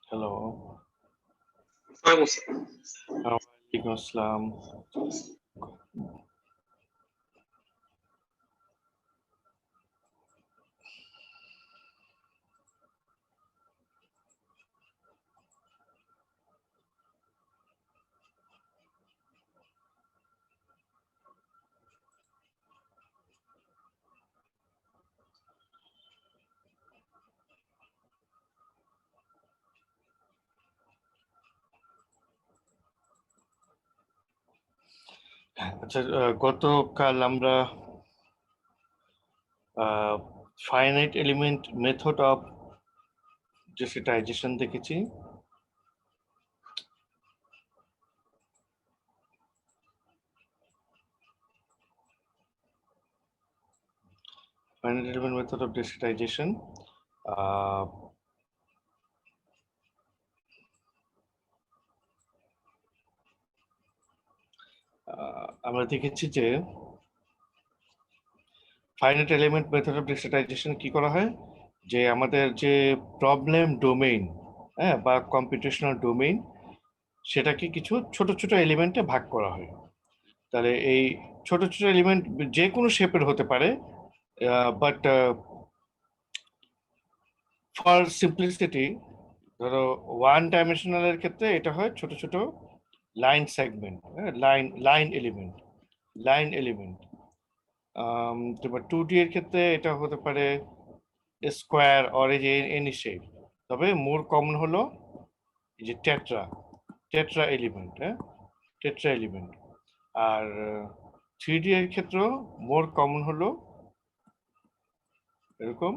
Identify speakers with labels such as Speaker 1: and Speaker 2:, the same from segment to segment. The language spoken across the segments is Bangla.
Speaker 1: হ্যালো,
Speaker 2: ওয়ালাইকুম
Speaker 1: ওয়ালাইকুম আসসালাম। আচ্ছা, গতকাল আমরা ফাইনাইট এলিমেন্ট মেথড অফ ডিসক্রিটাইজেশন দেখেছি। ফাইনাইট এলিমেন্ট মেথড অফ ডিসক্রিটাইজেশন আমরা দেখেছি যে ফাইনাইট এলিমেন্ট মেথড অফ ডিসক্রিটাইজেশন কি করা হয়, যে আমাদের যে প্রবলেম ডোমেইন, হ্যাঁ, বা কম্পিউটেশনাল ডোমেইন, সেটাকে কিছু ছোট ছোট এলিমেন্টে ভাগ করা হয়। তাহলে এই ছোট ছোট এলিমেন্ট যে কোনো শেপের হতে পারে, বাট ফর সিম্পলিসিটি ধরো ওয়ান ডাইমেনশনালের ক্ষেত্রে এটা হয় ছোট ছোট লাইন সেগমেন্ট, লাইন এলিমেন্ট। তারপর 2D এর ক্ষেত্রে এটা হতে পারে স্কোয়ার অর এই যে এনি শেপ। তবে মোর কমন হলো এই যে টেট্রা এলিমেন্ট, হ্যাঁ, টেট্রা এলিমেন্ট। আর 3D এর ক্ষেত্রেও মোর কমন হলো এরকম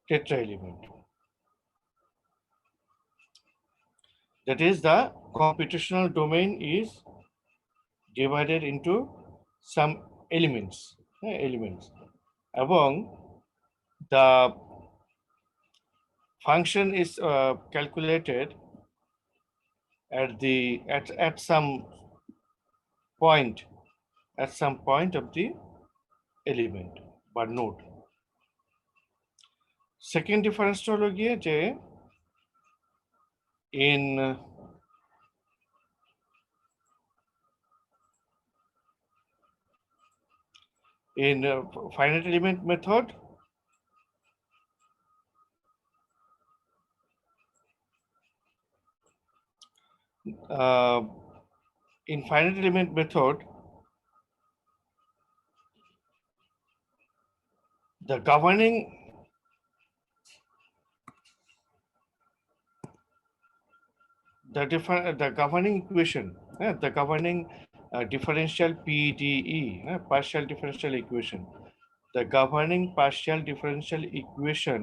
Speaker 1: tetra element. That is, the computational domain is divided into some elements, এবং the function is calculated at some point of the element বা node. Second difference হলো গিয়ে যে in finite element method, in finite element method the governing equation, the governing differential PDE, partial differential equation, the governing partial differential equation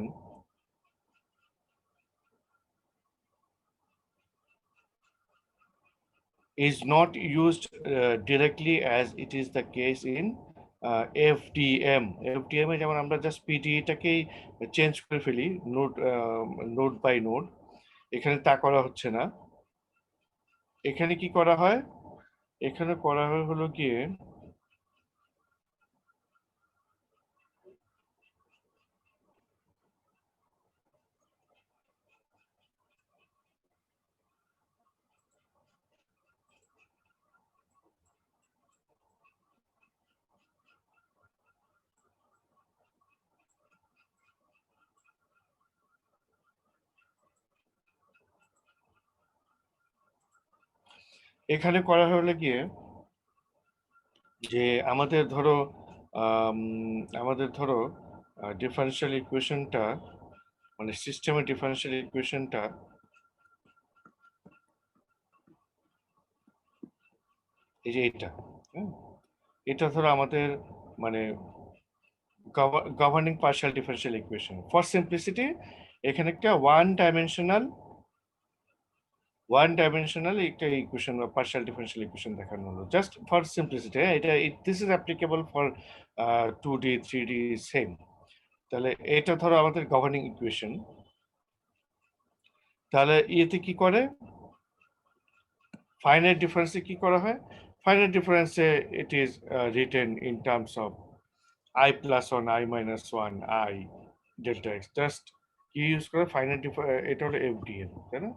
Speaker 1: is not used directly as it is the case in FDM. FDM এ যেমন আমরা জাস্ট PDE টাকেই চেঞ্জ করে ফেলি নোড বাই নোড, এখানে তা করা হচ্ছে না। এখানে কি করা হয়, এখানে করা হয় হলো গিয়ে এখানে করা হলো গিয়ে যে আমাদের ধরো ডিফারেন্সিয়াল ইকুয়েশনটা, মানে সিস্টেমের ডিফারেন্সিয়াল ইকুয়েশনটা এই যে এটা, হ্যাঁ, এটা ধরো আমাদের মানে governing partial differential equation. For simplicity এখানে একটা ওয়ান ডাইমেনশনাল একটা ইকুয়েশন বা পার্শিয়াল ডিফারেন্সিয়াল ইকুয়েশন দেখানো হলো জাস্ট ফর সিম্পলিসিটি। এটা this is applicable for 2D 3D same. তাহলে এটা ধরো আমাদের গভর্নিং ইকুয়েশন। তাহলে ইয়েতে কি করে, ফাইনাইট ডিফারেন্সে কি করা হয়, ফাইনাইট ডিফারেন্সে it is written in terms of I+1 I-1 I, delta x just কি ইউজ করে ফাইনাইট, এটা হলো এফডিএম, তাই না?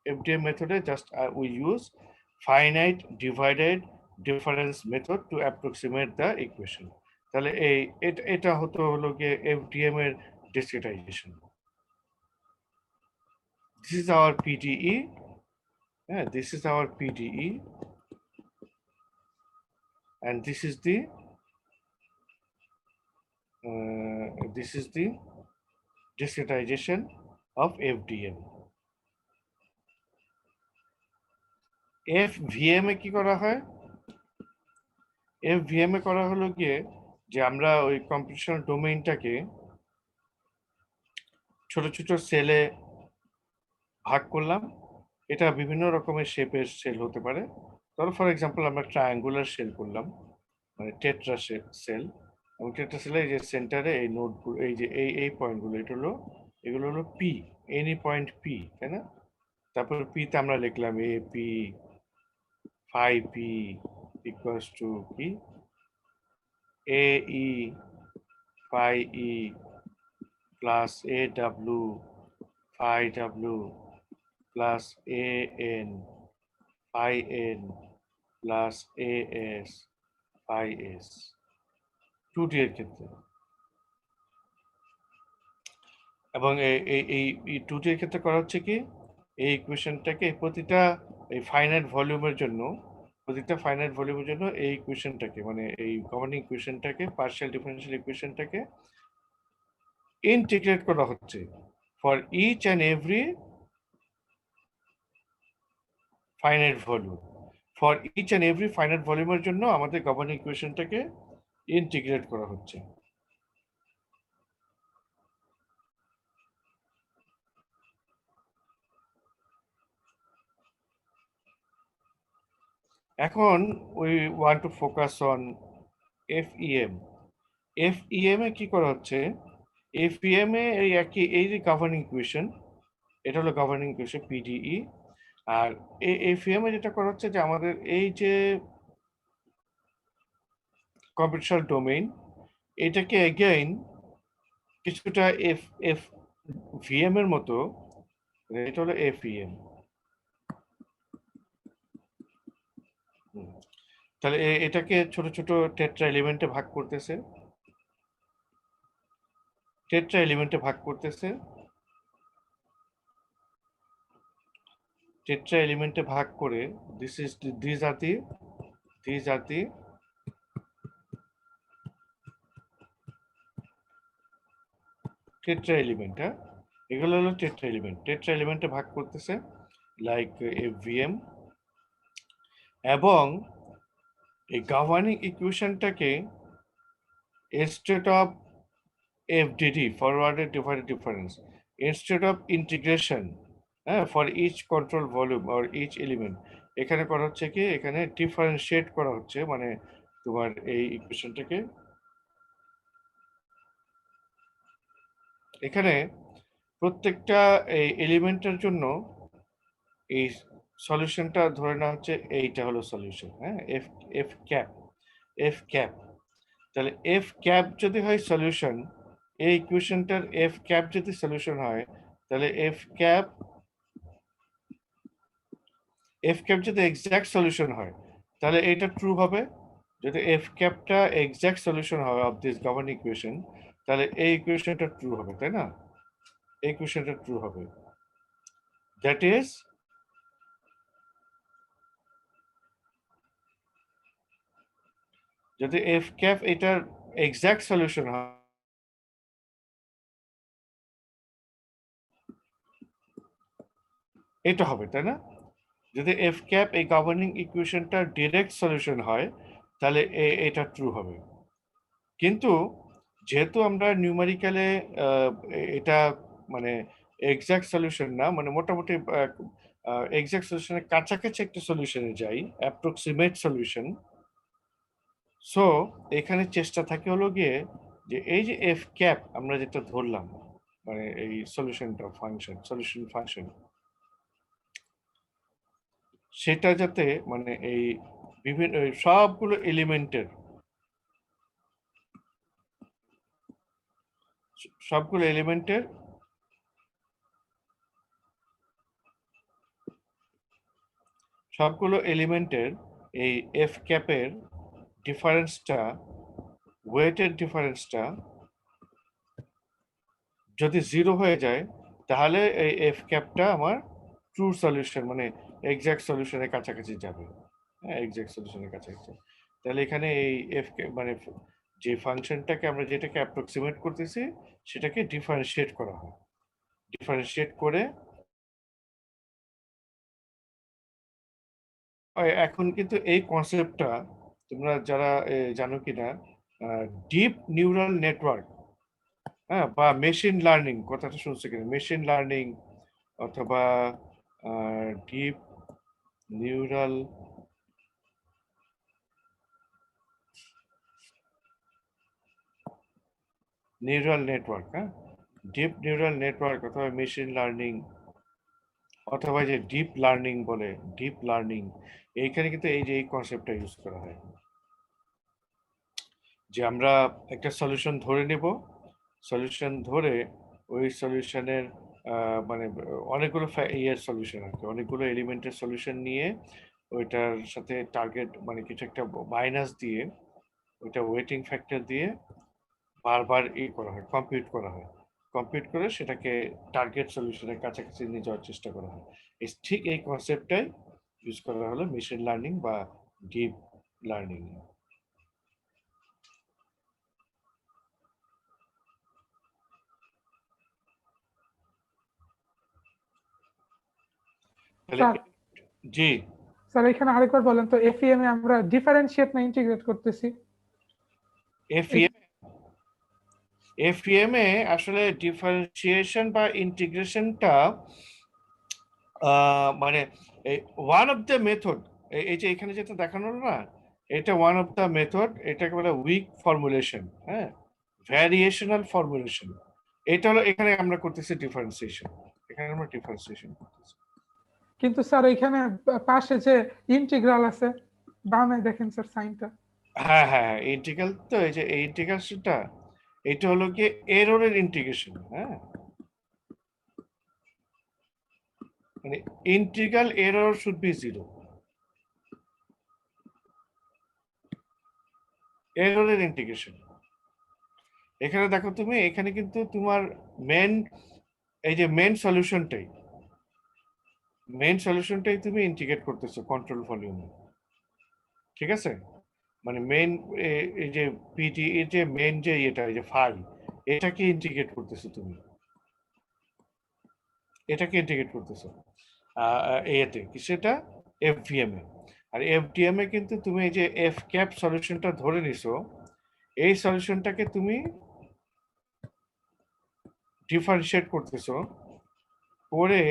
Speaker 1: FDM মেথডে just we use finite divided difference method to approximate the equation. তাহলে এটা হলো গিয়ে FDM এর discretization. This is our PDE. Yeah, this is our PDE, and this is the discretization of FDM. FVM এ কি করা হয়? FVM এ করা হলো গিয়ে যে আমরা ওই কম্পিউটেশনাল ডোমেইনটাকে ছোট ছোট সেলে ভাগ করলাম। এটা বিভিন্ন রকমের শেপের সেল হতে পারে। ধরো ফর এক্সাম্পল আমরা ট্রায়াঙ্গুলার সেল করলাম, মানে টেট্রা সেল, এবং টেট্রা সেলে এই যে সেন্টারে এই নোটগুলো, এই যে এই পয়েন্টগুলো, এগুলো হলো পি, এনি পয়েন্ট পি, তাই না? তারপর পিতে আমরা লিখলাম a P, phi P equals to কি, a E phi E plus a W phi W plus a N phi n plus as phi s 2D এর ক্ষেত্রে। এবং এই 2D এর ক্ষেত্রে করা হচ্ছে কি, এই ইকুয়েশনটাকে প্রতিটা এই ফাইনাইট ভলিউমের জন্য, এই ইকুয়েশনটাকে, মানে এই গভর্নিং ইকুয়েশনটাকে, পার্শিয়াল ডিফারেনশিয়াল ইকুয়েশনটাকে ইন্টিগ্রেট করা হচ্ছে for each and every finite volume. For each and every finite ভলিউমের জন্য আমাদের গভর্নিং ইকুয়েশনটাকে ইন্টিগ্রেট করা হচ্ছে। এখন we want to focus on FEM। FEM এ কি করা হচ্ছে? FEM এ এই একই, এই যে গভর্নিং ইকুয়েশন, এটা হলো গভর্নিং ইকুয়েশন PDE। আর FEM এ যেটা করা হচ্ছে যে আমাদের এই যে কম্পিউটেশনাল ডোমেইন, এটাকে এগেইন কিছুটা VM এর মতো, এটা হলো FEM। তাহলে এটাকে ছোট ছোট টেট্রা এলিমেন্টে ভাগ করতেছে, টেট্রা এলিমেন্টে ভাগ করে these are the tetra element. হ্যাঁ, এগুলো হলো টেট্রা এলিমেন্টে ভাগ করতেছে লাইক FVM, এবং এই governing ইকুয়েশনটাকে instead of FDD, forwarded divided difference, instead of integration, হ্যাঁ, for each control volume or each element, এখানে করা হচ্ছে কি, এখানে ডিফারেন্সিয়েট করা হচ্ছে, মানে তোমার এই ইকুয়েশনটাকে এখানে প্রত্যেকটা এই এলিমেন্টের জন্য এই সলিউশনটা ধরে নেওয়া হচ্ছে, এইটা হলো সলিউশন। হ্যাঁ, এফ ক্যাপ। তাহলে এফ ক্যাপ যদি হয় সলিউশন, এই ইকুয়েশনটার এফ ক্যাপ যদি সলিউশন হয়, তাহলে এফ ক্যাপ যদি এক্সাক্ট সলিউশন হয়, তাহলে এটা ট্রু হবে। যদি এফ ক্যাপটা এক্সাক্ট সলিউশন হয় অফ দিস গভর্নিং ইকুয়েশন, তাহলে এই ইকুয়েশনটা ট্রু হবে, তাই না? এই ইকুয়েশনটা ট্রু হবে। দ্যাট ইজ, যদি এফ ক্যাপ এটার এক্সাক্ট সলিউশন হয়, এটা হবে, তাই না? যদি এফ ক্যাপ এই গভর্নিং ইকুয়েশনটার ডিরেক্ট সলিউশন হয়, তাহলে এটা ট্রু হবে। কিন্তু যেহেতু আমরা নিউমেরিক্যালে এটা মানে এক্সাক্ট সলিউশন না, মানে মোটামুটি এক্সাক্ট সলিউশনের কাছাকাছি একটা সলিউশনে যাই, অ্যাপ্রক্সিমেট সলিউশন। সো এখানে চেষ্টা থাকে হলো গিয়ে যে এই যে এফ ক্যাপ আমরা যেটা ধরলাম, মানে এই সলিউশন ফাংশন, সেটা যাতে মানে এই বিভিন্ন সবগুলো এলিমেন্টের এই এফ ক্যাপের ডিফারেন্সটা, ওয়েটের ডিফারেন্সটা যদি 0 হয়ে যায়, তাহলে এই এফ ক্যাপটা আমার ট্রু সলিউশন, মানে এক্সাক্ট সলিউশনের কাছাকাছি যাবে। হ্যাঁ, এক্সাক্ট সলিউশনের কাছাকাছি। তাহলে এখানে এই এফ মানে যে ফাংশনটাকে আমরা যেটাকে অ্যাপ্রক্সিমেট করতেছি, সেটাকে ডিফারেন্সিয়েট করা হয়। ডিফারেন্সিয়েট করে এখন কিন্তু এই কনসেপ্টটা তোমরা যারা জানো কিনা, ডিপ নিউরাল নেটওয়ার্ক, হ্যাঁ, বা মেশিন লার্নিং, কথাটা শুনছো কিনা, মেশিন লার্নিং অথবা ডিপ নিউরাল নেটওয়ার্ক, হ্যাঁ, ডিপ নিউরাল নেটওয়ার্ক অথবা মেশিন লার্নিং অথবা যে ডিপ লার্নিং বলে, ডিপ লার্নিং, এইখানে কিন্তু এই যে এই কনসেপ্টটা ইউজ করা হয়, যে আমরা একটা সলিউশন ধরে নেব, সলিউশন ধরে ওই সলিউশনের মানে অনেকগুলো সলিউশন আছে, অনেকগুলো এলিমেন্টের সলিউশন নিয়ে ওইটার সাথে টার্গেট মানে কিছু একটা মাইনাস দিয়ে, ওইটা ওয়েটিং ফ্যাক্টর দিয়ে বারবার করা হয়, কম্পিউট করা হয়, কম্পিউট করে সেটাকে টার্গেট সলিউশনের কাছাকাছি নিয়ে যাওয়ার চেষ্টা করা হয়। ঠিক এই কনসেপ্টটাই ইউজ করা হলো মেশিন লার্নিং বা ডিপ লার্নিং।
Speaker 2: স্যার
Speaker 1: জি
Speaker 2: স্যার, এখানে আরেকবার বলেন তো, এফইএম এ আমরা ডিফারেন্সিয়েট না ইন্টিগ্রেট করতেছি?
Speaker 1: এফইএম এ আসলে ডিফারেন্সিয়েশন বা ইন্টিগ্রেশনটা মানে ওয়ান অফ দ্য মেথড, এই যে এখানে যেটা দেখানো হলো না, এটা ওয়ান অফ দ্য মেথড, এটাকে বলে উইক ফর্মুলেশন, হ্যাঁ, ভ্যারিয়েশনাল ফর্মুলেশন। এটা হলো এখানে আমরা করতেছি ডিফারেন্সিয়েশন, এখানে আমরা ডিফারেন্সিয়েশন করতেছি।
Speaker 2: কিন্তু স্যার এখানে পাশে যে ইন্টিগ্রাল আছে, বামে দেখেন স্যার সাইনটা।
Speaker 1: হ্যাঁ হ্যাঁ হ্যাঁ, ইন্টিগ্রাল, তো এই যে এই ইন্টিগ্রেশনটা, এটা হলো কি এররের ইন্টিগ্রেশন, হ্যাঁ, মানে ইন্টিগ্রাল এরর শুড বি 0, এররের ইন্টিগ্রেশন। এখানে দেখো তুমি, এখানে কিন্তু তোমার মেন, এই যে মেন সলিউশনটাই তুমি ইন্টিগ্রেট করতেছো কন্ট্রোল ভলিউমে, ঠিক আছে, মানে মেন এই যে পিটি এর যে মেন যে এটা, এই যে ফাইল, এটাকে ইন্টিগ্রেট করতেছো তুমি, এটাকে ইন্টিগ্রেট করতেছো এতে কি সেটা এফভিএম এ। আর এফডিএম এ কিন্তু তুমি এই যে এফ ক্যাপ সলিউশনটা ধরে নিছো, এই সলিউশনটাকে তুমি ডিফারেন্সিয়েট করতেছো করে,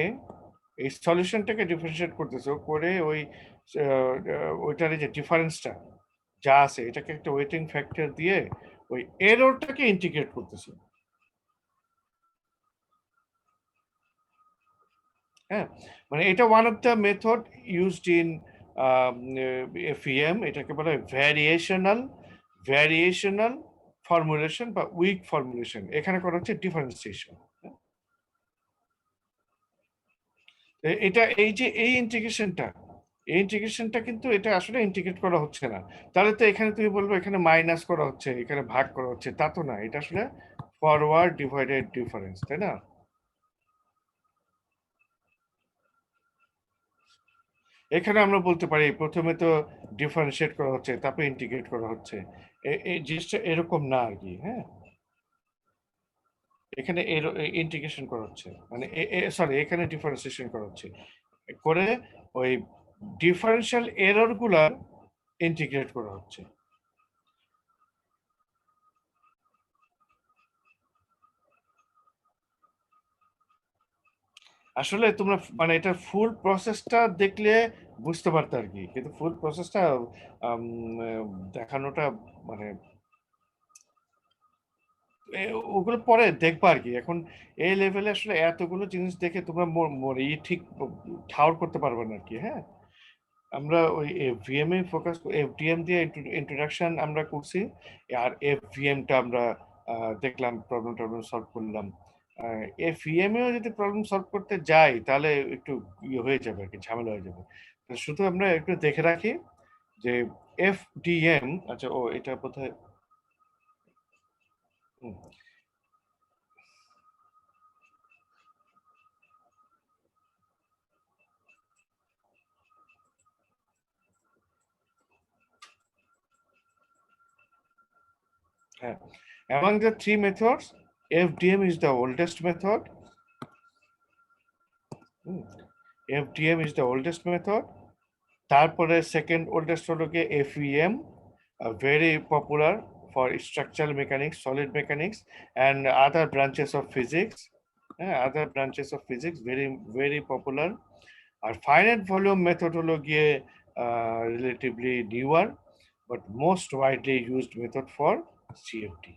Speaker 1: এই সলিউশনটাকে ডিফারেন্সিয়েট করতেছো করে ওইটার যে ডিফারেন্সটা যা আছে, এটাকে একটা ওয়েটিং ফ্যাক্টর দিয়ে ওই এররটাকে ইন্টিগ্রেট করতেছো। হ্যাঁ, মানে এটা one of the method used in FEM, এটাকে বলা হয় ভ্যারিয়েশনাল ফর্মুলেশন বা উইক ফর্মুলেশন। এখানে করা হচ্ছে ডিফারেন্সিয়েশন। এটা এই যে এই ইন্টিগ্রেশনটা কিন্তু এটা আসলে ইন্টিগ্রেট করা হচ্ছে না। তাহলে তো এখানে তুমি বলবো এখানে মাইনাস করা হচ্ছে, এখানে ভাগ করা হচ্ছে, তা তো না, এটা আসলে ফরওয়ার্ড ডিভাইডেড ডিফারেন্স, তাই না? এখানে আমরা বলতে পারি প্রথমে তো ডিফারেন্সিয়েট করা হচ্ছে, তারপরে ইন্টিগ্রেট করা হচ্ছে, এই জিনিসটা এরকম না আর কি। হ্যাঁ, এখানে ইন্টিগ্রেশন করা হচ্ছে, মানে সরি, এখানে ডিফারেন্সিয়েশন করা হচ্ছে করে ওই ডিফারেন্সিয়াল এরর গুলা ইন্টিগ্রেট করা হচ্ছে। আসলে তোমরা মানে এটা ফুল প্রসেসটা দেখলে বুঝতে পারতে আর কি, কিন্তু ফুল প্রসেসটা দেখানোটা মানে ওগুলো পরে দেখবা আর কি। এখন এই লেভেলে আসলে এতগুলো জিনিস দেখে তোমরা ঠিক ঠাউর করতে পারবে না আর কি। হ্যাঁ, আমরা ওই এফভিএম এ ফোকাস, এফডিএম দিয়ে ইন্ট্রোডাকশন আমরা করছি, আর এফভিএমটা আমরা দেখলাম প্রবলেম সলভ করলাম। এফইএম এও যদি প্রবলেম সলভ করতে যাই তাহলে একটু ইয়ে হয়ে যাবে আর কি, ঝামেলা হয়ে যাবে। তো শুধু আমরা একটু দেখে রাখি যে এফডিএম, আচ্ছা ও এটা বোধহয় হুম, হ্যাঁ, among the three methods FDM is the oldest method. FDM is the oldest method. তারপরে সেকেন্ড ওল্ডেস্ট হলো গিয়ে FEM, very popular for structural mechanics, solid mechanics and other branches of physics. হ্যাঁ, other branches of physics very very popular. আর ফাইনাইট ভলিউম মেথড হলো গিয়ে relatively newer but most widely used method for CFD.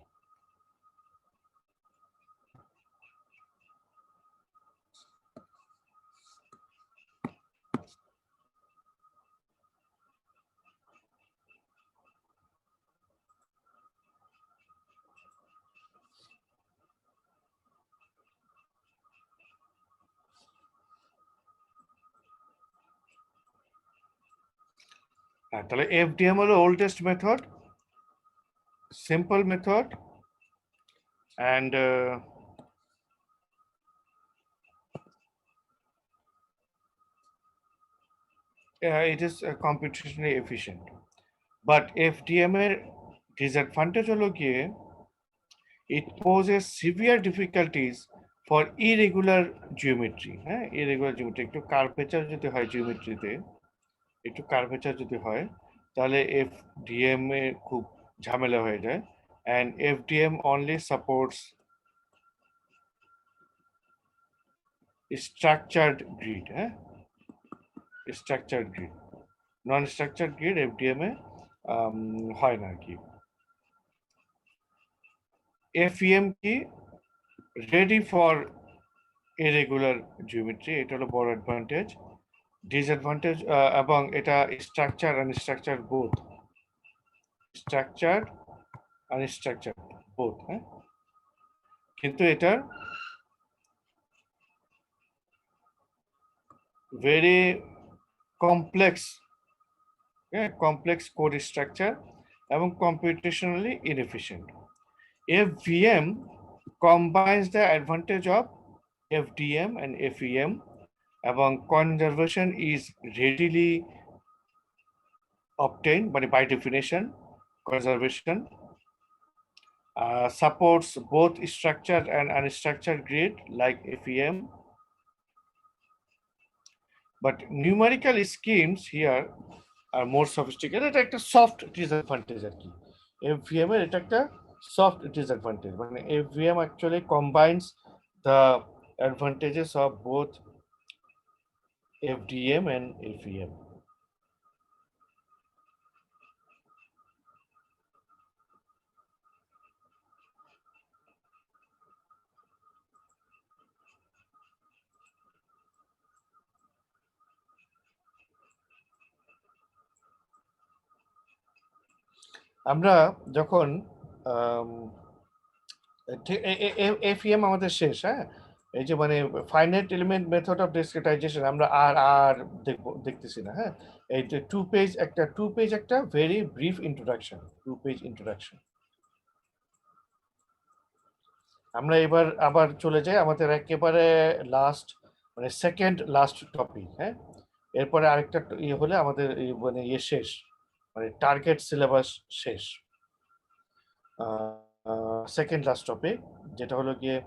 Speaker 1: হ্যাঁ, তাহলে এফডিএম হলো oldest method, simple method and it is computationally efficient. But FDM এর disadvantage হলো গিয়ে it poses severe difficulties for irregular geometry. হ্যাঁ, irregular geometry একটু কার্ভেচার যদি হয় জিওমেট্রিতে, একটু কার্ভেচার যদি হয় তাহলে FDM এ খুব ঝামেলা হয়ে যায়। and FDM only supports structured grid, হ্যাঁ, structured grid, নন স্ট্রাকচার্ড গ্রিড FDM এ হয় না আর কি। FEM কি রেডি ফর ইরেগুলার জিওমেট্রি, এটা হলো বড় অ্যাডভান্টেজ। ডিসঅ্যাডভান্টেজ এবং এটা structure unstructured both, structure unstructured both, হ্যাঁ, কিন্তু এটার ভেরি কমপ্লেক্স, হ্যাঁ, কমপ্লেক্স কোড স্ট্রাকচার এবং computationally inefficient. FVM combines the advantage of FDM and FEM এবং conservation is readily obtained by definition. Conservation supports both structured and unstructured grid like FEM, but numerical schemes here are more sophisticated. এটা একটা soft disadvantage আর কি, FVM এর এটা একটা soft disadvantage, মানে FVM actually combines the advantages of both FDM and FEM. আমরা যখন এফইএম আমাদের শেষ, হ্যাঁ, এই যে মানে ফাইনাইট এলিমেন্ট মেথড অফ ডিসক্রিটাইজেশন আমরা আর দেখতেছি না, হ্যাঁ, এই যে টু পেজ একটা very brief introduction, 2 page introduction. আমরা এবার আবার চলে যাই আমাদের একেবারে লাস্ট, মানে সেকেন্ড লাস্ট টপিক, হ্যাঁ, এরপরে আরেকটা ইয়ে হলে আমাদের মানে ইয়ে শেষ, মানে টার্গেট সিলেবাস শেষ। সেকেন্ড লাস্ট টপিক যেটা হলো গিয়ে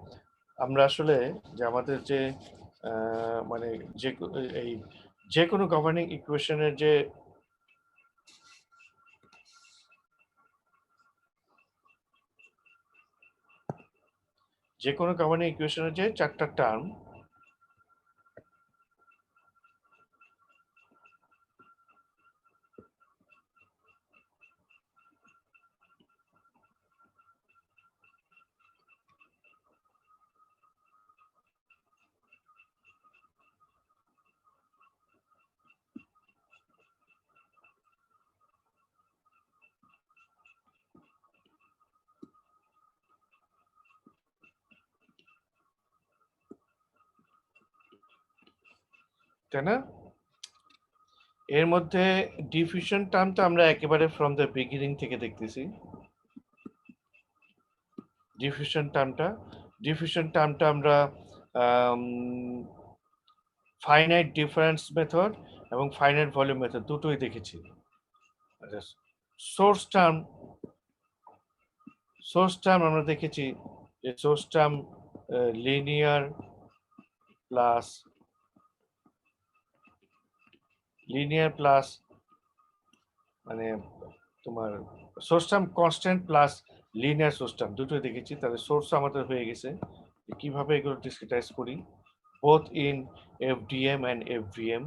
Speaker 1: আমরা আসলে যে আমাদের যে মানে যে এই যে কোনো গভর্নিং ইকুয়েশনের যে কোনো গভর্নিং ইকুয়েশনের যে 4টা টার্ম, তাই না? এর মধ্যে ডিফিউশন টার্মটা আমরা একেবারে ফ্রম দ্য বিগিনিং থেকে দেখতেছি। ডিফিউশন টার্মটা আমরা ফাইনাইট ডিফারেন্স মেথড এবং ফাইনাইট ভলিউম মেথড দুটোই দেখেছি। সোর্স টার্ম আমরা দেখেছি যে সোর্স টার্ম লিনিয়ার প্লাস মানে তোমার source term constant plus linear source term দুটোই দেখেছি। তাহলে সোর্স আমাদের হয়ে গেছে। কিভাবে এগুলো ডিসক্রিটাইজ করি both in FDM and FVM.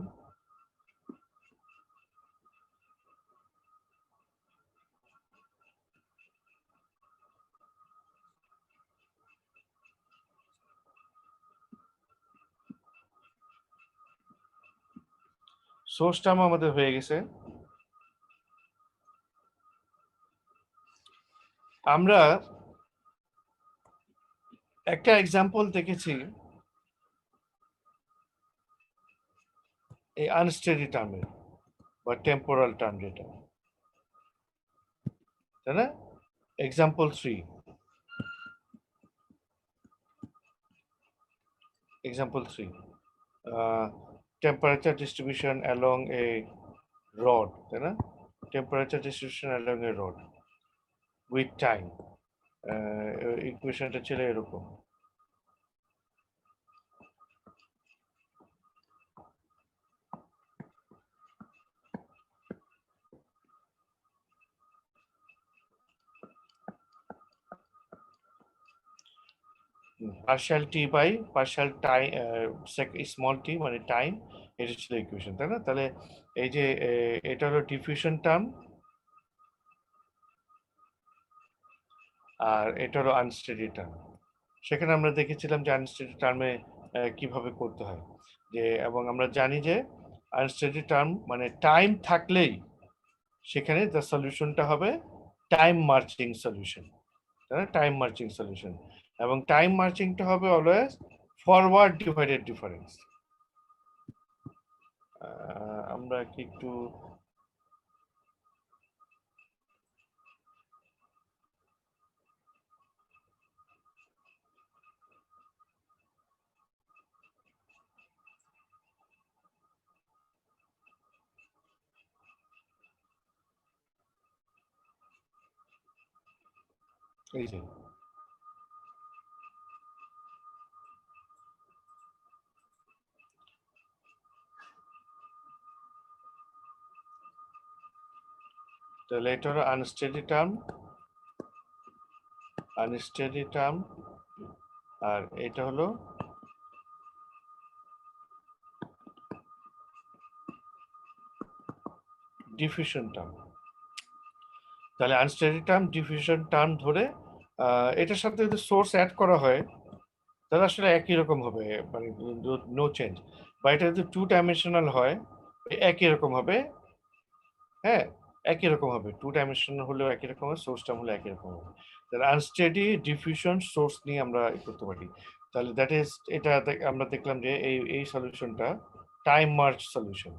Speaker 1: Source term আমাদের হয়ে গেছে। আমরা একটা এক্সাম্পল দেখেছি এই আনস্টেডি টার্মের বা টেম্পোরাল টার্ম যেটা, তাই না? Example 3 temperature distribution along a rod, তাই না? Temperature distribution along a rod with time. ইকুয়েশনটা ছিল এরকম। Partial t by partial time small t মানে টাইম, এটা ছিল ইকুয়েশন, তাই না? তাহলে এই যে এটা হলো ডিফিউশন টার্ম আর এটা হলো আনস্টেডি টার্ম। সেখানে আমরা দেখেছিলাম যে আনস্টেডি টার্মে কিভাবে করতে হয়, যে এবং আমরা জানি যে আনস্টেডি টার্ম মানে টাইম থাকলেই সেখানে দ্য সলিউশনটা হবে টাইম মার্চিং সলিউশন, তাই না? টাইম মার্চিং সলিউশন, এবং টাইম মার্চিংটা হবে অলওয়েজ ফরওয়ার্ড ডিভাইডেড ডিফারেন্স। আমরা কি একটু এই যে তাহলে এটা হলো আনস্টেডি টার্ম আর এটা হলো ডিফিউশন টার্ম। তাহলে আনস্টেডি টার্ম ডিফিউশন টার্ম ধরে এটার সাথে যদি সোর্স অ্যাড করা হয় তাহলে আসলে একই রকম হবে, মানে নো চেঞ্জ। বা এটা যদি 2 ডাইমেনশনাল হয় একই রকম হবে। হ্যাঁ, একই রকম হবে, 2 ডাইমেনশনাল হলেও একই রকম হবে, সোর্স টার্ম হলে একই রকম হবে। তাহলে আনস্টেডি ডিফিউশন সোর্স নিয়ে আমরা করতে পারি। তাহলে দ্যাট ইজ এটা আমরা দেখলাম যে এই সলিউশনটা time march solution.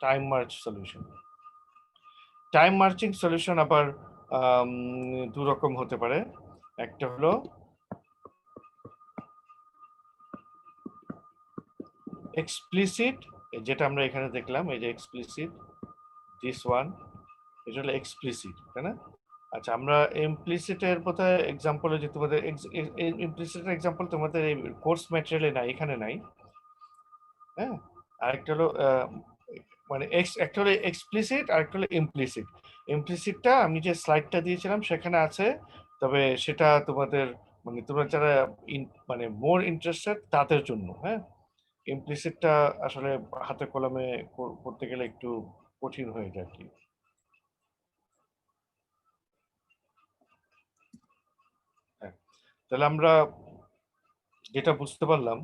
Speaker 1: Time marching solution আবার দু রকম হতে পারে। একটা হলো এক্সপ্লিসিট, যেটা আমরা এখানে দেখলাম, এই যে এক্সপ্লিসিট দিস ওয়ান, এটা হলো এক্সপ্লিসিট, তাই না? আচ্ছা, আমরা ইমপ্লিসিটের বোধহয় এক্সাম্পল, যে তোমাদের ইমপ্লিসিটের এক্সাম্পল তোমাদের এই কোর্স ম্যাটেরিয়ালে নাই, এখানে নাই। হ্যাঁ, আরেকটা হলো মানে একটা হলো এক্সপ্লিসিট আর একটা হলো ইমপ্লিসিট। ইমপ্লিসিটটা আমি যে স্লাইডটা দিয়েছিলাম সেখানে আছে, তবে সেটা তোমাদের মানে তোমরা যারা মানে মোর ইন্টারেস্টেড তাদের জন্য। হ্যাঁ, ইমপ্লিসিটটা আসলে হাতে কলমে করতে গেলে একটু কঠিন হয়ে যায় আর কি। হ্যাঁ, তাহলে আমরা যেটা বুঝতে পারলাম,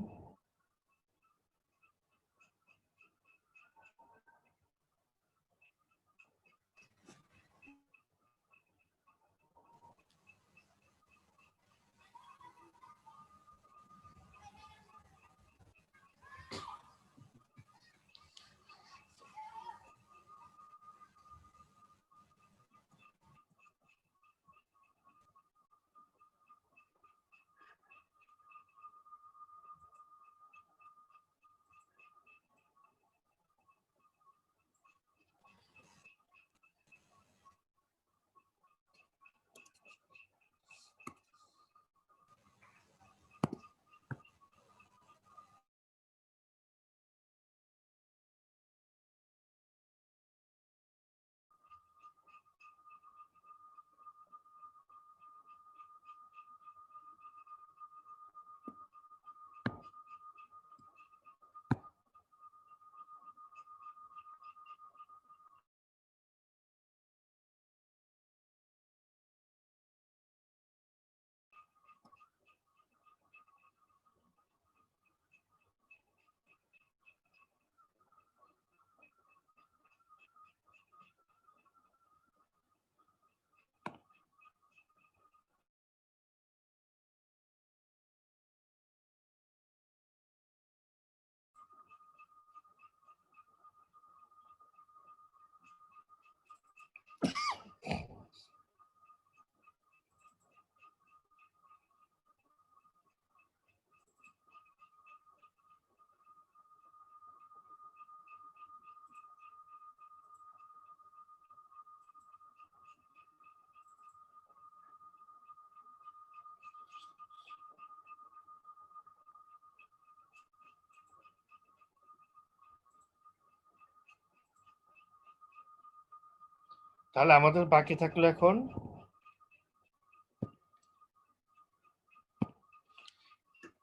Speaker 1: তাহলে আমাদের বাকি থাকলো এখন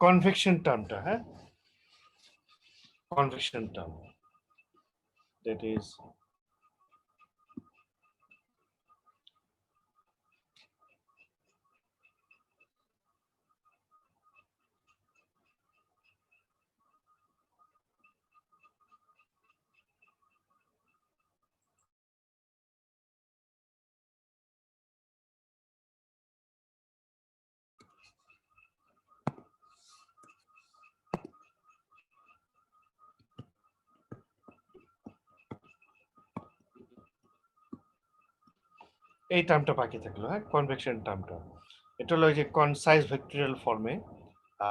Speaker 1: কনভেকশন টার্মটা, হ্যাঁ, কনভেকশন টার্ম, দ্যাট ইজ এই টার্মটা বাকি থাকলো, হ্যাঁ, কনভেকশন টার্মটা। এটা হলো ওই যে কনসাইজ ভেক্টরিয়াল ফর্মে।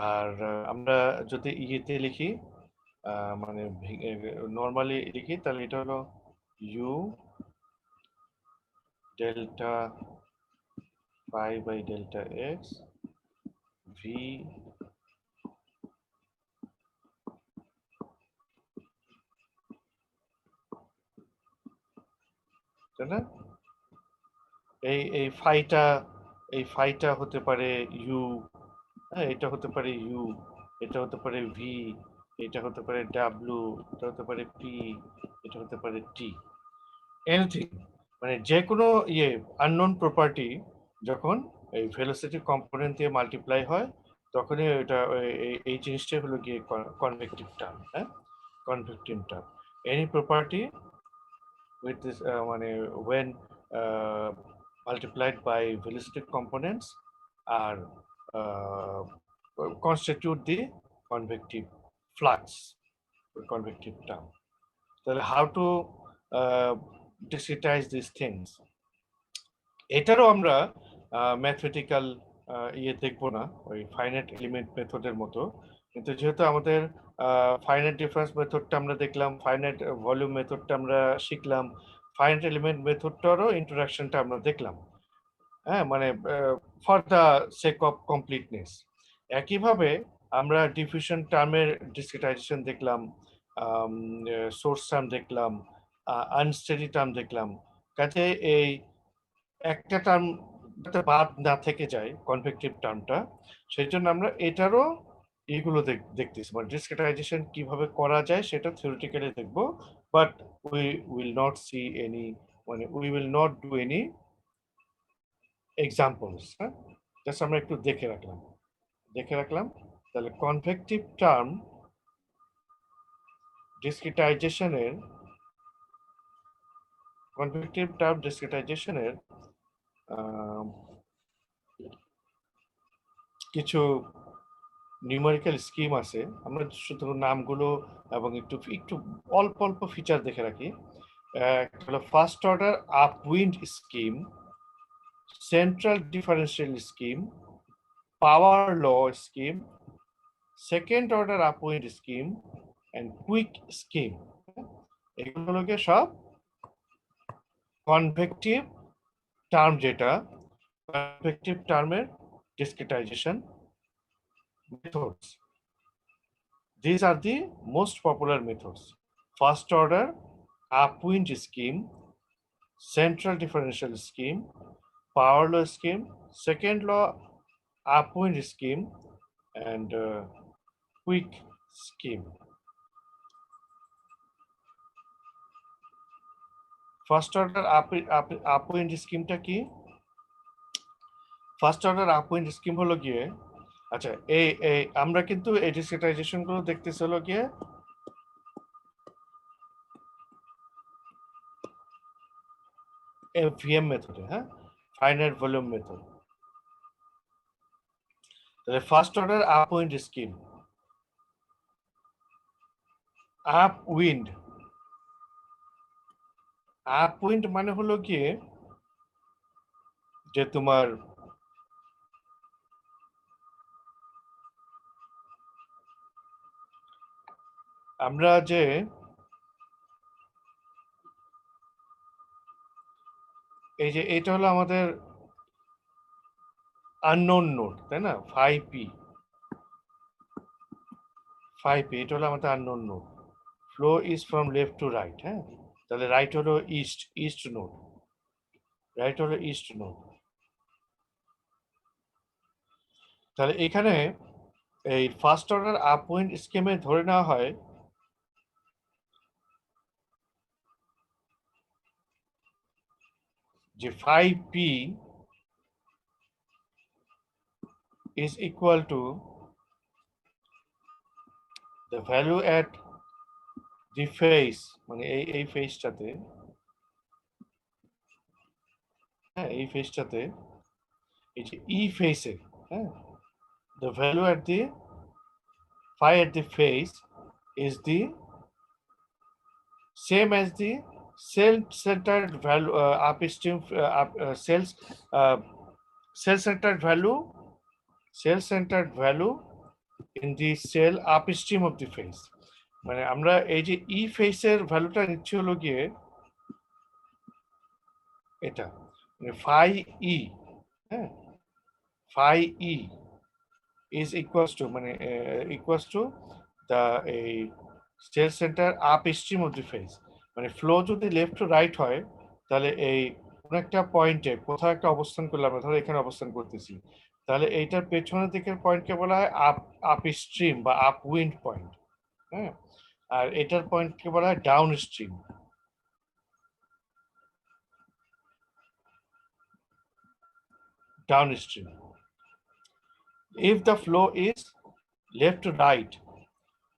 Speaker 1: আর আমরা যদি ইয়েতে লিখি, মানে নর্মালি লিখি, তাহলে এটা হলো u delta pi by delta x v, তাই না? এই ফাইটা হতে পারে ইউ, হ্যাঁ, এটা হতে পারে ইউ, এটা হতে পারে ভি, এটা হতে পারে ডাব্লিউ, এটা হতে পারে পি, এটা হতে পারে টি, এনিথিং। মানে যে কোনো ইয়ে আননোন প্রপার্টি যখন এই ভেলোসিটি কম্পোনেন্ট দিয়ে মাল্টিপ্লাই হয়, তখনই এটা এই জিনিসটাই হলো গিয়ে কনভেক্টিভ টার্ম, হ্যাঁ, convective term. Any property with this মানে when uh, multiplied by velocity components are uh, constitute the convective flux, convective term. তাহলে how to uh, discretize these things, এটারও আমরা ম্যাথমেটিক্যাল ইয়ে দেখবো না, ওই ফাইনাইট এলিমেন্ট মেথডের মতো। কিন্তু যেহেতু আমাদের ফাইনাইট ডিফারেন্স মেথডটা আমরা দেখলাম, ফাইনাইট ভলিউম মেথডটা আমরা শিখলাম, ফাইনাইট এলিমেন্ট মেথডটারও ইন্ট্রোডাকশনটা আমরা দেখলাম, হ্যাঁ, মানে for the sake of completeness. একইভাবে আমরা ডিফিউশন টার্মের ডিসক্রিটাইজেশন দেখলাম, সোর্স টার্ম দেখলাম, আনস্টেডি টার্ম দেখলাম। কাজে এই একটা টার্ম যাতে বাদ না থেকে যায় কনভেক্টিভ টার্মটা, সেই জন্য আমরা এটারও এইগুলো দেখতেছি, মানে ডিসক্রিটাইজেশন কিভাবে করা যায় সেটা থিওরিটিক্যালি দেখবো, but we will not see any, মানে we will not do any examples, হ্যাঁ, জাস্ট আমরা একটু দেখে রাখলাম। তাহলে কনভেক্টিভ টার্ম ডিসক্রিটাইজেশনের, কনভেক্টিভ টার্ম ডিসক্রিটাইজেশনের কিছু নিউমেরিক্যাল স্কিম আছে। আমরা শুধু নামগুলো এবং একটু একটু অল্প অল্প ফিচার দেখে রাখি। হলো first order upwind scheme, central differential scheme, power law scheme, second order upwind scheme and quick scheme. এগুলোকে সব কনভেক্টিভ টার্ম, যেটা কনভেক্টিভ টার্মের ডিসক্রিটাইজেশন methods. These are the most popular methods: first order upwind scheme, central differential scheme, power law scheme, second law upwind scheme, and quick scheme. First order upwind scheme টা কি? ফার্স্ট অর্ডার আপউইন্ড স্কিম হলো গিয়ে, আচ্ছা, এই আমরা কিন্তু এই ডিসক্রিটাইজেশন গুলো দেখতেছি হলো গিয়ে এফভিএম মেথডে, হ্যাঁ, ফাইনাইট ভলিউম মেথড। তাহলে ফার্স্ট অর্ডার আপউইন্ড স্কিম, আপউইন্ড, আপউইন্ড মানে হলো গিয়ে যে তোমার আমরা যে এই যে এটা হলো আমাদের আননোন নোড, তাই না, 5p, এটা হলো আমাদের unknown node. Flow is from left to right, হ্যাঁ, তাহলে রাইট হলো ইস্ট নোড, রাইট হলো ইস্ট নোড। তাহলে এখানে এই ফার্স্ট অর্ডার আপউইন্ড স্কিমে ধরে নেওয়া হয় যে 5p is equal to the value at the face, মানে এই ফেজটাতে, হ্যাঁ এই ফেজটাতে, এই যে ই ফেসে, হ্যাঁ, the value at the phi at the face is the same as the cell-centered value upstream cells cell-centered value in the cell upstream of the face। মানে আমরা এই যে ই ফেসের ভ্যালুটা নিচ্ছি হলো গিয়ে এটা, মানে ফাই ই, হ্যাঁ, phi e is equals to মানে equals to the এই cell centre upstream of the face. মানে ফ্লো যদি লেফট টু রাইট হয় তাহলে এই কোন একটা পয়েন্টে কোথাও একটা অবস্থান করলাম, ধরো এখানে অবস্থান করতেছি, তাহলে এইটার পেছনের দিকের পয়েন্টকে বলা হয় আপস্ট্রিম বা আপউইন্ড পয়েন্ট, হ্যাঁ, আর এটার পয়েন্টকে বলা হয় down stream. Downstream. If the flow is left to right,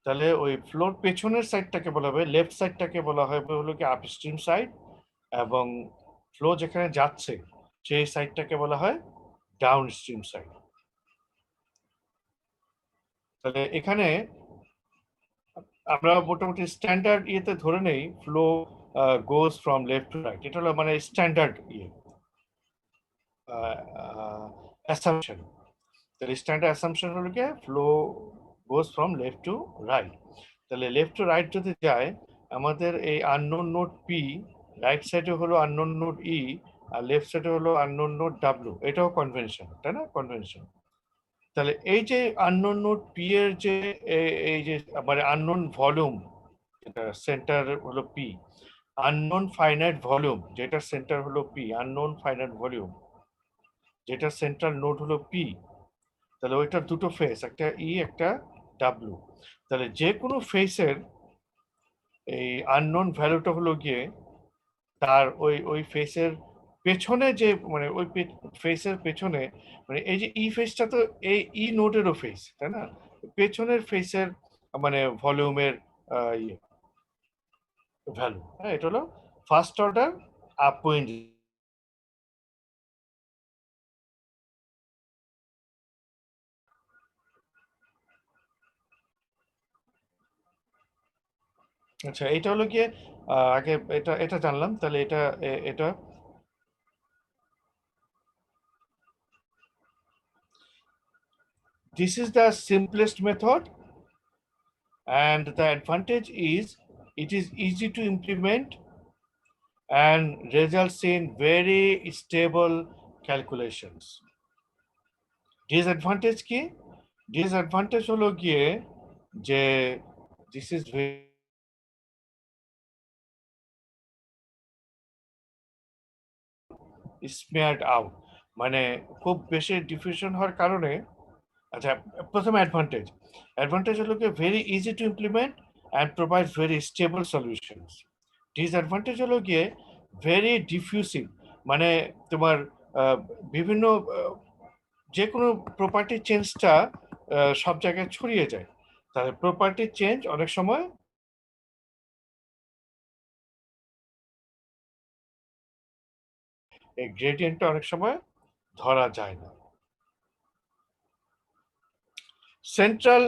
Speaker 1: তাহলে ওই ফ্লোর পেছনের সাইডটাকে বলা হবে, লেফট সাইডটাকে বলা হবে হলো কি আপস্ট্রিম সাইড, এবং ফ্লো যেখানে যাচ্ছে সেই সাইডটাকে বলা হয় ডাউনস্ট্রিম সাইড। তাহলে এখানে আমরা মোটামুটি স্ট্যান্ডার্ড ইয়েতে ধরে নেই flow goes from left to right, এটা হলো মানে স্ট্যান্ডার্ড ইয়ে অ্যাসাম্পশন। তাহলে স্ট্যান্ডার্ড অ্যাসাম্পশন হলো কি flow goes from left to right. তাহলে লেফট টু রাইট যদি যায়, আমাদের এই আননোন নোড পি রাইট সাইডে হলো আননোন নোড ই, আর লেফট সাইডে হলো আননোন নোড ডাব্লিউ, এটাও কনভেনশন, তাই না, কনভেনশন। তাহলে এই যে আননোন নোড পি এর যে এই যে মানে আননোন ভলিউম, যেটা সেন্টার হলো পি, আননোন ফাইনাইট ভলিউম যেটা সেন্টার হলো পি, আননোন ফাইনাইট ভলিউম যেটা সেন্ট্রাল নোড হলো পি, তাহলে ওইটার দুটো ফেস, একটা ই একটা ডাব্লিউ। তাহলে যে কোনো ফেসের এই আননোন ভ্যালুটা হলো গিয়ে তার ওই ওই ফেসের পেছনে যে মানে ওই ফেসের পেছনে, মানে এই যে ই ফেসটা তো এই ই নোডেরও ফেস, তাই না, পেছনের ফেসের মানে ভলিউমের ইয়ে ভ্যালু, হ্যাঁ, এটা হলো ফার্স্ট অর্ডার আপউইন্ড। আচ্ছা, এটা হলো গিয়ে আগে এটা এটা জানলাম, তাহলে এটা এটা this is the simplest method, and the advantage is it is easy to implement and results in very stable calculations. Disadvantage কি? Disadvantage হলো গিয়ে যে this is very smeared out, মানে খুব বেশি ডিফিউশন হওয়ার কারণে। আচ্ছা, প্রথম অ্যাডভান্টেজ, অ্যাডভান্টেজ হলো কি very easy to implement and provide very stable solutions. Disadvantage হলো গিয়ে ভেরি ডিফিউসিভ, মানে তোমার বিভিন্ন যে কোনো প্রপার্টি চেঞ্জটা সব জায়গায় ছড়িয়ে যায়। তাহলে প্রপার্টি চেঞ্জ অনেক সময় এই গ্রেডিয়েন্টটা অনেক সময় ধরা যায় না। Central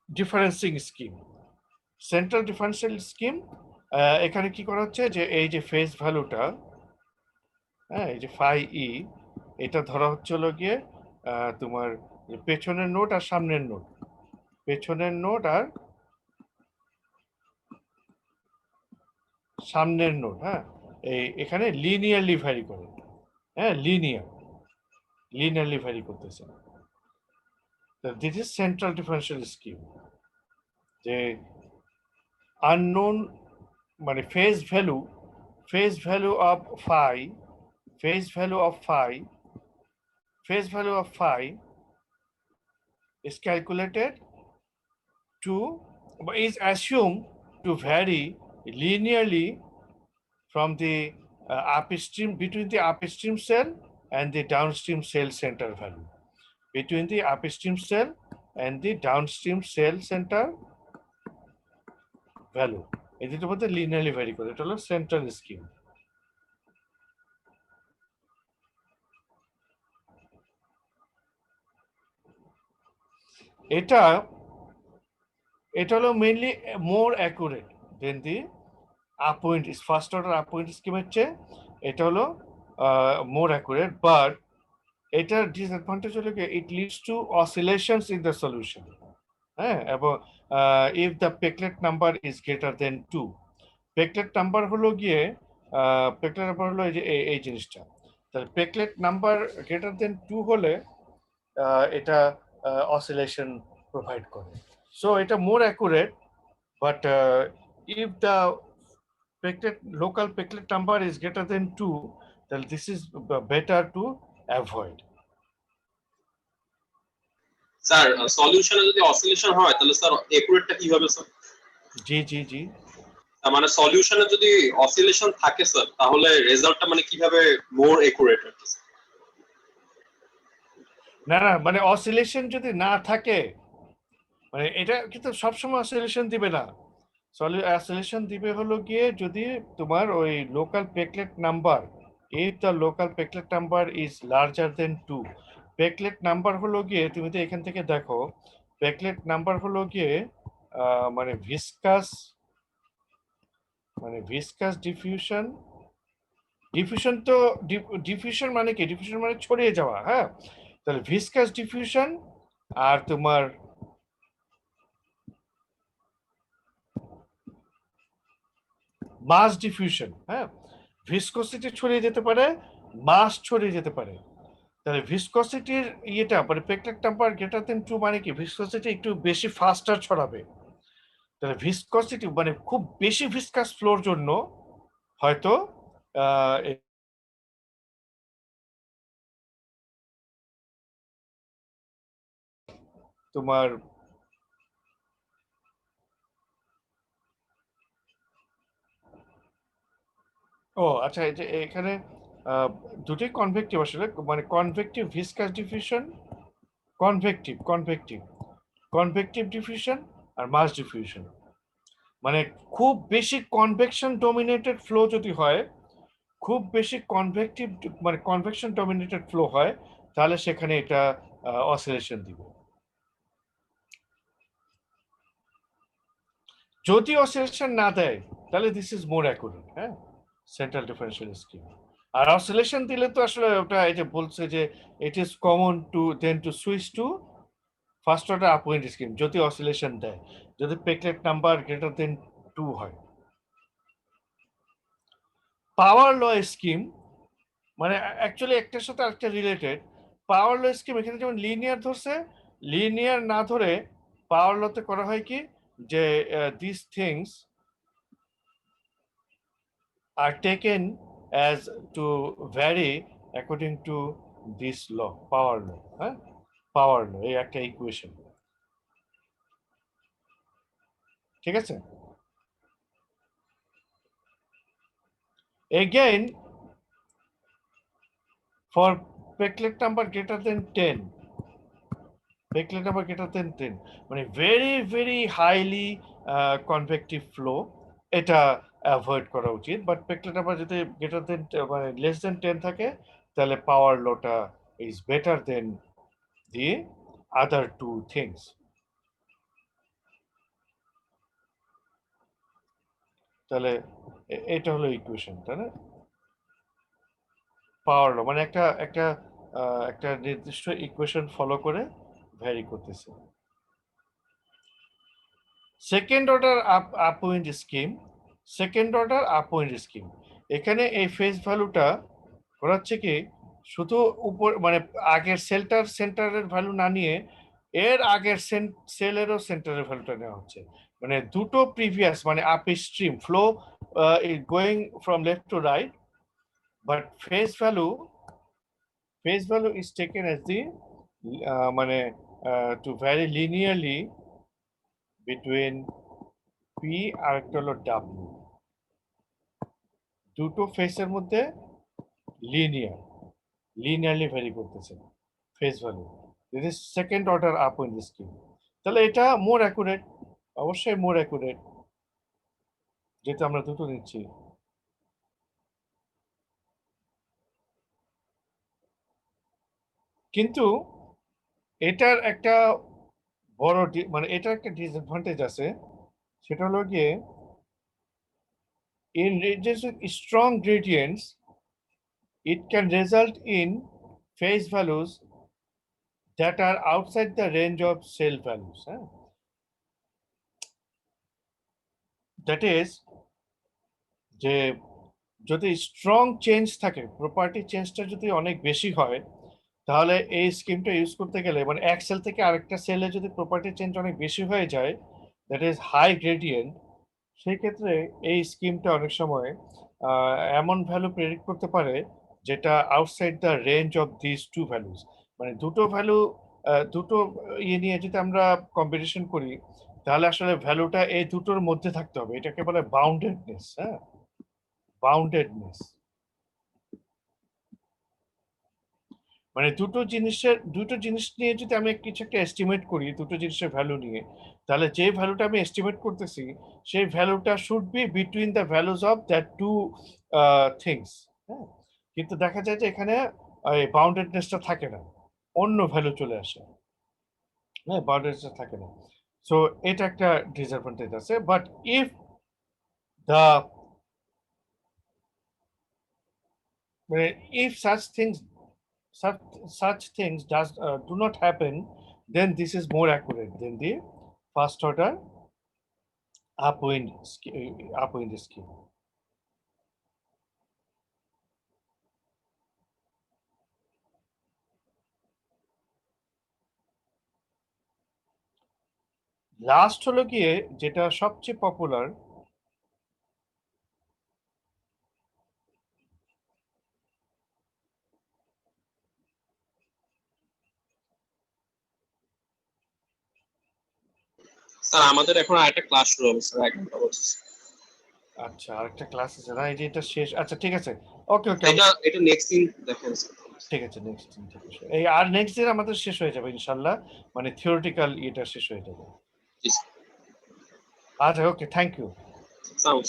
Speaker 1: differencing scheme, central differential scheme, এখানে কি করা হচ্ছে যে এই যে ফেস ভ্যালুটা, হ্যাঁ, এই যে ফাই ই, এটা ধরা হচ্ছে হলো গিয়ে তোমার পেছনের নোট আর সামনের নোট, পেছনের নোট আর সামনের নোট, হ্যাঁ, এই এখানে লিনিয়ারলি ভ্যারি করে, হ্যাঁ, লিনিয়ারলি ভ্যারি করতেছে। This is central differential scheme, যে আননোন মানে face value of phi face value of phi is calculated to is assumed to vary linearly from the upstream between the upstream cell and the downstream cell center value. Between the upstream cell and the downstream cell center value. এই দুটোর মধ্যে linearly vary করে। এটা হলো সেন্ট্রাল স্কিম। এটা হলো mainly more accurate than the upwind first order upwind স্কিমের চেয়ে এটা হলো মোর অ্যাকুরেট, বাট এটার ডিসঅ্যাডভান্টেজ হলো কি it leads to oscillations in the solution. হ্যাঁ, এবং if the Peclet number is greater than 2, Peclet number হলো গিয়ে পেকলেট নাম্বার হলো এই যে এই জিনিসটা, তাহলে পেকলেট নাম্বার গ্রেটার দেন 2 হলে এটা অসিলেশন প্রোভাইড করে। সো এটা মোর accurate, but if the local pecklet number is greater than 2, then this is better to avoid.
Speaker 3: Sir সলিউশনে যদি অসিলেশন হয় তাহলে স্যার একুরেটটা কি হবে স্যার?
Speaker 1: জি
Speaker 3: মানে সলিউশনে যদি অসিলেশন থাকে স্যার তাহলে রেজাল্টটা মানে কিভাবে মোর একুরেট হবে?
Speaker 1: না মানে অসিলেশন যদি না থাকে মানে এটা কিন্তু সবসময় অসিলেশন দিবে না। অসিলেশন দিবে হলো গিয়ে যদি তোমার ওই local Peclet number, if the local Peclet number is larger than 2, Peclet number হলো গিয়ে তুমি তো এখান থেকে দেখো পেকলেট নাম্বার হলো গিয়ে মানে ভিসকাস ডিফিউশন তো ডিফিউশন মানে কি? ডিফিউশন মানে ছড়িয়ে যাওয়া। হ্যাঁ, তাহলে ভিসকাস ডিফিউশন আর তোমার মাস ডিফিউশন। হ্যাঁ, ভিসকসিটি ছড়িয়ে যেতে পারে, মাস ছড়িয়ে যেতে পারে। তাহলে ভিসকসিটির ইয়েটা মানে পেকলেট নাম্বার গ্রেটার দেন 2 মানে কি ভিসকসিটি একটু বেশি ফাস্টার ছড়াবে। তাহলে ভিসকসিটি মানে খুব বেশি ভিসকাস ফ্লোর জন্য হয়তো তোমার আচ্ছা, এই যে এখানে দুটোই কনভেক্টিভ আসলে, মানে convective viscous diffusion, convective diffusion আর মাস ডিফিউশন। মানে খুব বেশি কনভেকশন ডমিনেটেড ফ্লো যদি হয়, খুব বেশি কনভেকশন ডমিনেটেড ফ্লো হয়, তাহলে সেখানে এটা অসিলেশন দিবে। যদি অসিলেশন না দেয় তাহলে দিস ইজ মোর অ্যাকুরেট। হ্যাঁ, সেন্ট্রাল ডিফারেন্সিয়াল স্কিম। আর অসিলেশন দিলে তো আসলে ওটা এই যে বলছে যে it is common to then to switch to first order upwind scheme যদি অসিলেশন দেয়, যদি পেকলেট নাম্বার গ্রেটার দেন 2 হয়। পাওয়ার ল স্কিম মানে অ্যাকচুয়ালি একটার সাথে আরেকটা রিলেটেড। পাওয়ার ল স্কিম এখানে যেমন লিনিয়ার ধরছে, লিনিয়ার না ধরে পাওয়ার লতে করা হয় কি যে this things are taken as to vary according to this law, power law. হ্যাঁ, পাওয়ার ল এই একটা ইকুয়েশন। ঠিক আছে, again for Peclet number greater than 10, Peclet number greater than 10 মানে very highly convective flow, এটা অ্যাভয়েড করা উচিত। বাট পেকলেট নাম্বার যদি গ্রেটার দেন মানে লেস দেন 10 থাকে তাহলে পাওয়ার লটা is better than the other two things. তাহলে এটা হলো ইকুয়েশন, তাই না? পাওয়ার ল মানে একটা নির্দিষ্ট ইকুয়েশন ফলো করে ভ্যারি করতেছে। সেকেন্ড অর্ডার আপওয়েন্ট স্কিম, এখানে এই ফেস ভ্যালুটা করা হচ্ছে কি শুধু উপর মানে আগের সেন্টারের ভ্যালু না নিয়ে এর আগের সেলেরও সেন্টারের ভ্যালুটা নেওয়া হচ্ছে। মানে দুটো প্রিভিয়াস মানে up stream flow going from left to right, but face value is taken as the to vary linearly between p আর একটা হলো w, দুটো ফেসের মধ্যে লিনিয়ারলি ভ্যারি করতেছে face value. This is second order up in this scheme. তাহলে এটা মোর অ্যাকুরেট, অবশ্যই মোর অ্যাকুরেট, যেহেতু আমরা দুটো নিচ্ছি। কিন্তু এটার একটা বড় এটার একটা ডিসঅ্যাডভান্টেজ আছে, সেটা হলো গিয়ে in reducing strong gradients it can result in phase values that are outside the range of cell values. That is, যে যদি স্ট্রং চেঞ্জ থাকে, প্রপার্টি চেঞ্জটা যদি অনেক বেশি হয়, তাহলে এই স্কিমটা ইউজ করতে গেলে মানে এক সেল থেকে আরেকটা সেলে যদি প্রপার্টি চেঞ্জ অনেক বেশি হয়ে যায়, দ্যাট ইজ হাই গ্রেডিয়েন্ট, সেই ক্ষেত্রে এই স্কিমটা অনেক সময় এমন ভ্যালু প্রেডিক্ট করতে পারে যেটা outside the range of this two values. মানে দুটো ভ্যালু, দুটো ইয়ে নিয়ে যদি আমরা কম্পিটিশন করি, তাহলে আসলে ভ্যালুটা এই দুটোর মধ্যে থাকতে হবে। এটাকে বলে বাউন্ডেডনেস। বাউন্ডেডনেস মানে দুটো জিনিস নিয়ে যদি আমি কিছু একটা এস্টিমেট করি, দুটো জিনিসের ভ্যালু নিয়ে, তাহলে যে ভ্যালুটা আমি এস্টিমেট করতেছি সেই ভ্যালুটা should be between the values of that two things. হ্যাঁ, কিন্তু দেখা যায় যে এখানে বাউন্ডেডনেসটা থাকে না, অন্য ভ্যালু চলে আসে। হ্যাঁ, বাউন্ডেডনেসটা থাকে না। সো এটা একটা ডিসঅ্যাডভান্টেজ আছে। But if the if such things do not happen, then this is more accurate than the first order upwind scheme. Last হলো গিয়ে যেটা সবচেয়ে পপুলার,
Speaker 3: স্যার আমাদের এখন আরেকটা ক্লাস শুরু হবে স্যার, 1 ঘন্টা বলছি।
Speaker 1: আচ্ছা, আরেকটা ক্লাস আছে না? এই যে এটা শেষ। আচ্ছা ঠিক আছে, ওকে ওকে,
Speaker 3: এটা নেক্সট দিন দেখেন স্যার।
Speaker 1: ঠিক আছে, নেক্সট দিন থেকে এই আর নেক্সট দিন আমাদের শেষ হয়ে যাবে ইনশাআল্লাহ, মানে থিওরিটিক্যাল এটা শেষ হয়ে যাবে।
Speaker 3: জি স্যার।
Speaker 1: আচ্ছা ওকে, থ্যাংক ইউ।
Speaker 3: সাউন্ড